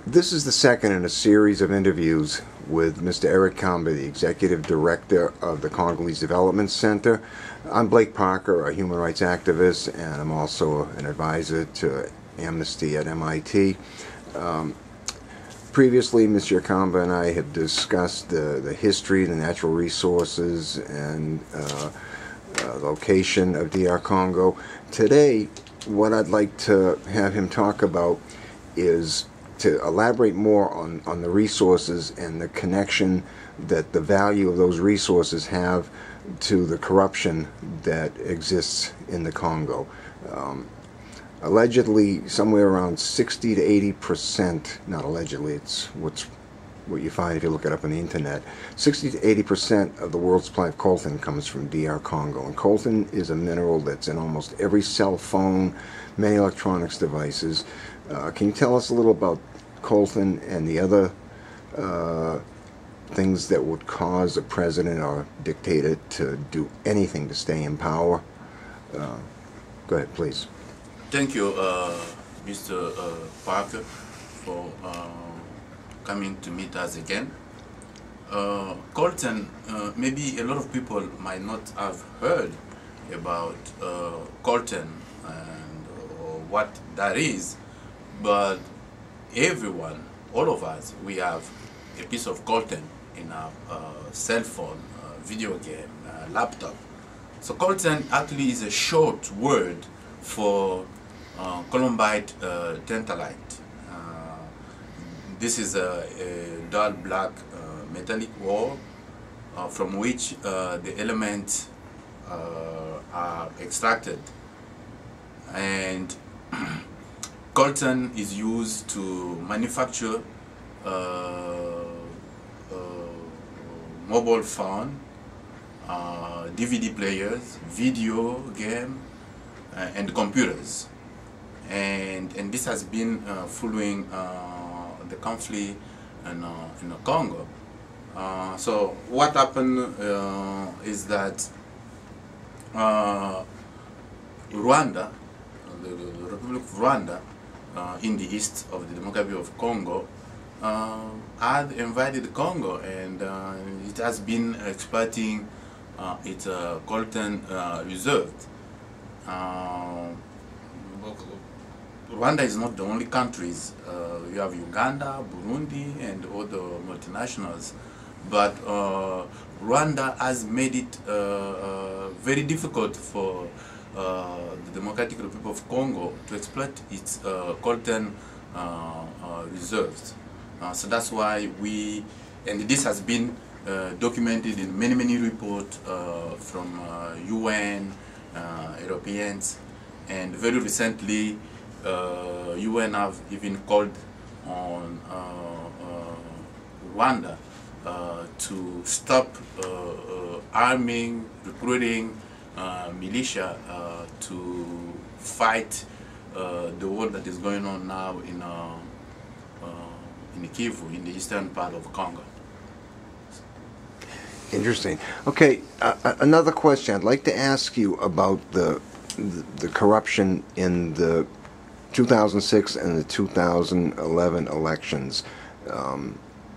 This is the second in a series of interviews with Mr. Eric Kamba, the Executive Director of the Congolese Development Center. I'm Blake Parker, a human rights activist, and I'm also an advisor to Amnesty at MIT. Previously, Mr. Kamba and I have discussed the history, the natural resources, and location of DR Congo. Today, what I'd like to have him talk about is to elaborate more on the resources and the connection that the value of those resources have to the corruption that exists in the Congo. Allegedly, somewhere around 60 to 80%, not allegedly, it's what you find if you look it up on the internet, 60 to 80% of the world's supply of coltan comes from DR Congo. And coltan is a mineral that's in almost every cell phone, many electronics devices. Can you tell us a little about coltan and the other things that would cause a president or dictator to do anything to stay in power? Go ahead, please. Thank you, Mr. Parker, for coming to meet us again. Coltan, maybe a lot of people might not have heard about coltan and what that is, but everyone, all of us, we have a piece of coltan in our cell phone, video game, laptop. So coltan actually is a short word for columbite tantalite. This is a dull black metallic ore from which the elements are extracted, and coltan is used to manufacture mobile phone, DVD players, video game, and computers. And this has been following the conflict in Congo. So what happened is that Rwanda, the Republic of Rwanda, in the east of the Democracy of Congo, had invaded Congo, and it has been exploiting its coltan reserve. Rwanda is not the only countries. You have Uganda, Burundi, and other multinationals. But Rwanda has made it very difficult for the Democratic Republic of Congo to exploit its coltan reserves. So that's why and this has been documented in many reports from UN, Europeans, and very recently UN have even called on Rwanda to stop arming, recruiting militia to fight the war that is going on now in Kivu, in the eastern part of Congo. Interesting. Okay, another question. I'd like to ask you about the corruption in the 2006 and the 2011 elections.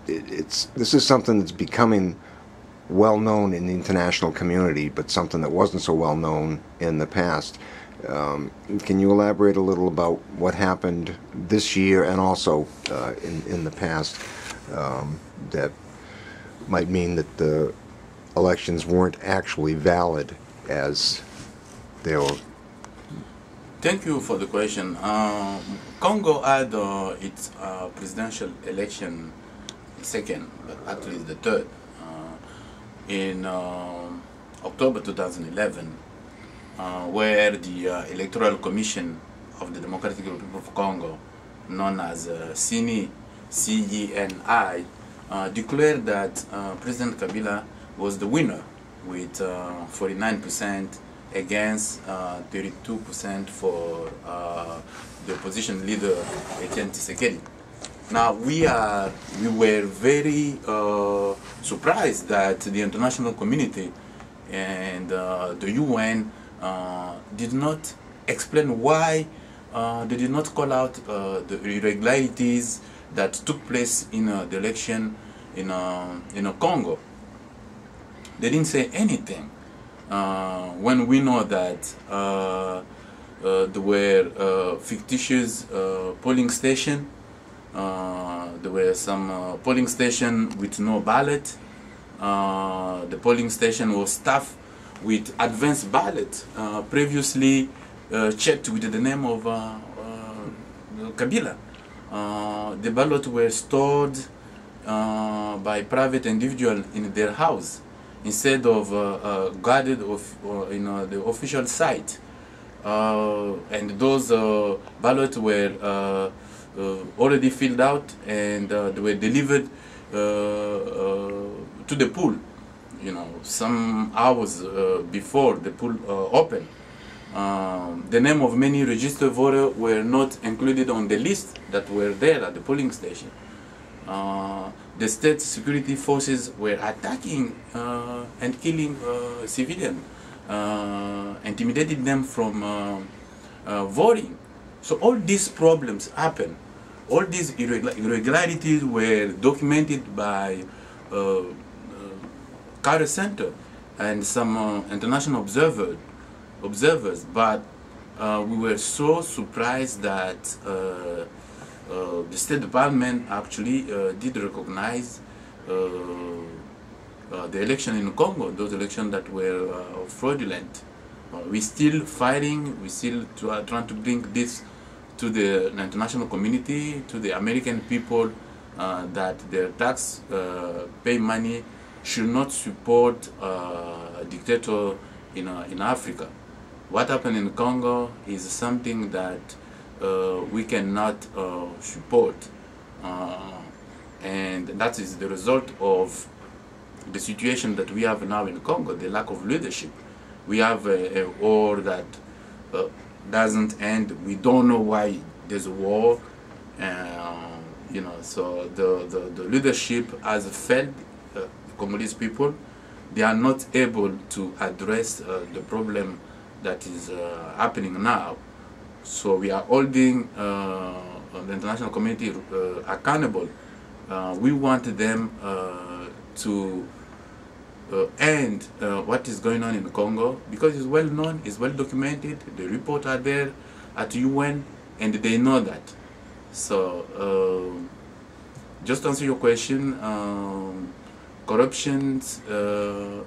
This is something that's becoming well known in the international community, but something that wasn't so well known in the past. Can you elaborate a little about what happened this year and also in the past that might mean that the elections weren't actually valid as they were? Thank you for the question. Congo had its presidential election second, but actually the third, in October 2011, where the Electoral Commission of the Democratic Republic of Congo, known as CENI, CENI, declared that President Kabila was the winner with 49% against 32% for the opposition leader Etienne Tshisekedi. Now we were very surprised that the international community and the UN did not explain why they did not call out the irregularities that took place in the election in Congo. They didn't say anything when we know that there were fictitious polling stations. There were some polling stations with no ballot. The polling station was staffed with advanced ballot previously checked with the name of Kabila. The ballots were stored by private individuals in their house instead of guarded in the official site. And those ballots were already filled out, and they were delivered to the pool, some hours before the pool opened. The name of many registered voters were not included on the list that were there at the polling station. The state security forces were attacking and killing civilians, intimidating them from voting. So all these problems happened. All these irregularities were documented by Carter Center and some international observers, but we were so surprised that the State Department actually did recognize the election in Congo, those elections that were fraudulent. We're still fighting, we're still trying to bring this to the international community, to the American people, that their tax pay money should not support a dictator in Africa. What happened in Congo is something that we cannot support, and that is the result of the situation that we have now in Congo, the lack of leadership. We have a war that doesn't end. We don't know why there's a war, so the leadership has failed the Congolese people. They are not able to address the problem that is happening now. So we are holding the international community accountable. We want them to end what is going on in Congo, because it's well known, it's well documented. The reports are there at UN, and they know that. So just to answer your question, corruption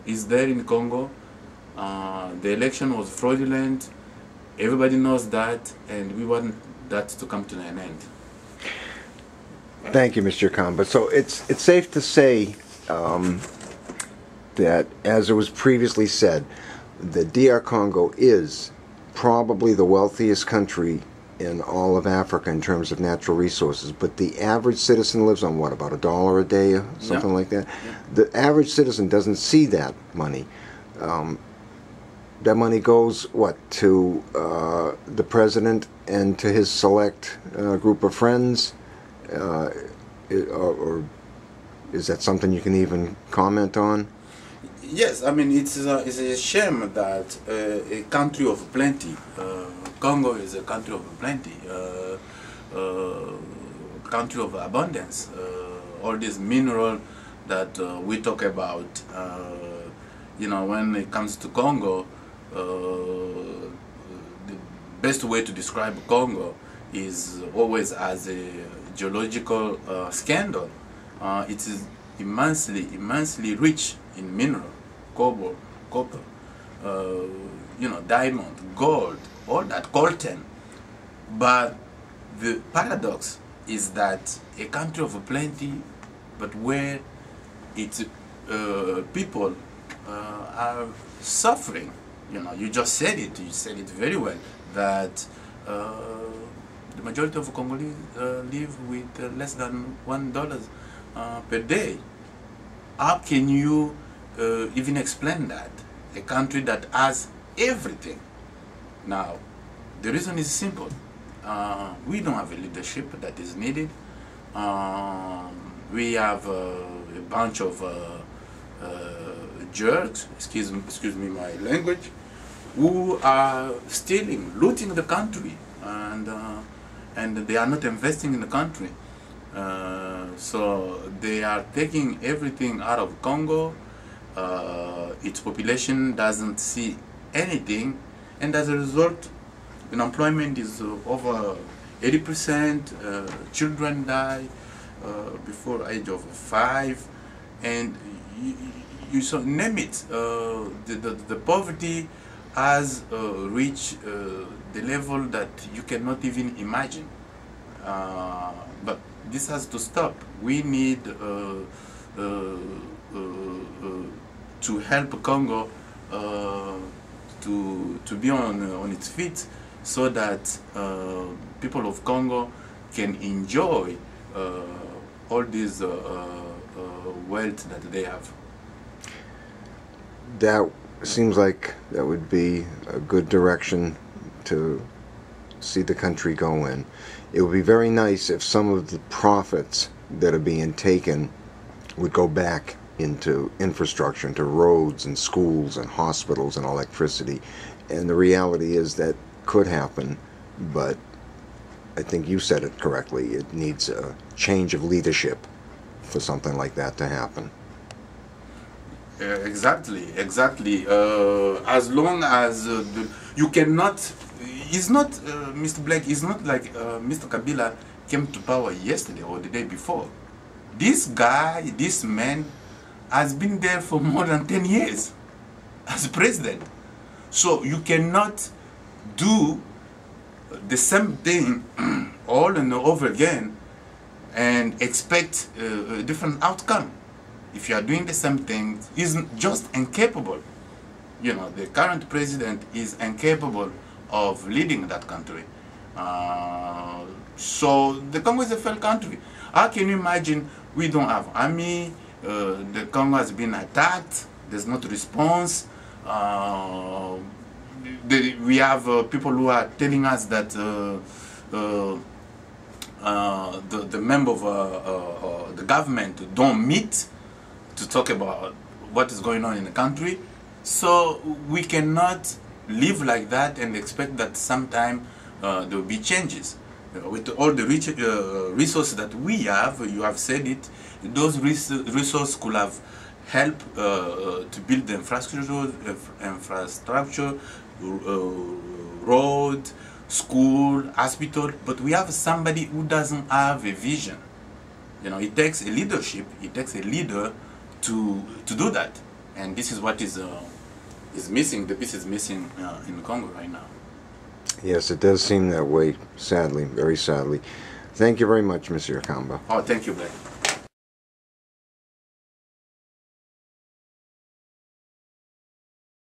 is there in Congo. The election was fraudulent. Everybody knows that, and we want that to come to an end. Thank you, Mr. Kamba. So it's safe to say that, as it was previously said, the DR Congo is probably the wealthiest country in all of Africa in terms of natural resources, but the average citizen lives on what, about $1 a day or something like that? Yeah. The average citizen doesn't see that money. That money goes, what, to the president and to his select group of friends? Or is that something you can even comment on? Yes, I mean, it's a shame that a country of plenty, Congo is a country of plenty, country of abundance, all these minerals that we talk about, when it comes to Congo, the best way to describe Congo is always as a geological scandal. It is immensely rich in mineral, copper, diamond, gold, all that, coltan. But the paradox is that a country of plenty, but where its people are suffering. You just said it. You said it very well. That the majority of Congolese live with less than $1 per day. How can you even explain that? A country that has everything. Now, the reason is simple. We don't have a leadership that is needed. We have a bunch of jerks, excuse me my language, who are stealing, looting the country, and they are not investing in the country. So they are taking everything out of Congo. Its population doesn't see anything, and as a result, unemployment is over 80%. Children die before age of 5, and you so name it. The poverty has reached the level that you cannot even imagine. But this has to stop. We need to help Congo to be on its feet, so that people of Congo can enjoy all this wealth that they have. That seems like that would be a good direction to see the country go in. It would be very nice if some of the profits that are being taken would go back into infrastructure, into roads and schools and hospitals and electricity. And the reality is that could happen, but I think you said it correctly. It needs a change of leadership for something like that to happen. Exactly. As long as you cannot, it's not, Mr. Blake, it's not like Mr. Kabila came to power yesterday or the day before. This guy, this man, has been there for more than 10 years as president. So you cannot do the same thing all and over again and expect a different outcome. If you are doing the same thing, is just incapable. You know, the current president is incapable of leading that country. So the Congo is a failed country. How can you imagine we don't have army? The Congo has been attacked. There's not a response. We have people who are telling us that the member of the government don't meet to talk about what is going on in the country. So we cannot live like that and expect that sometime there will be changes. With all the rich resources that we have, you have said it, those resources could have helped to build the infrastructure, road, school, hospital, but we have somebody who doesn't have a vision. You know, it takes a leadership, it takes a leader to do that, and this is what is missing. The piece is missing in Congo right now. Yes, it does seem that way, sadly, very sadly. Thank you very much, Monsieur Kamba. Oh, thank you, Blake.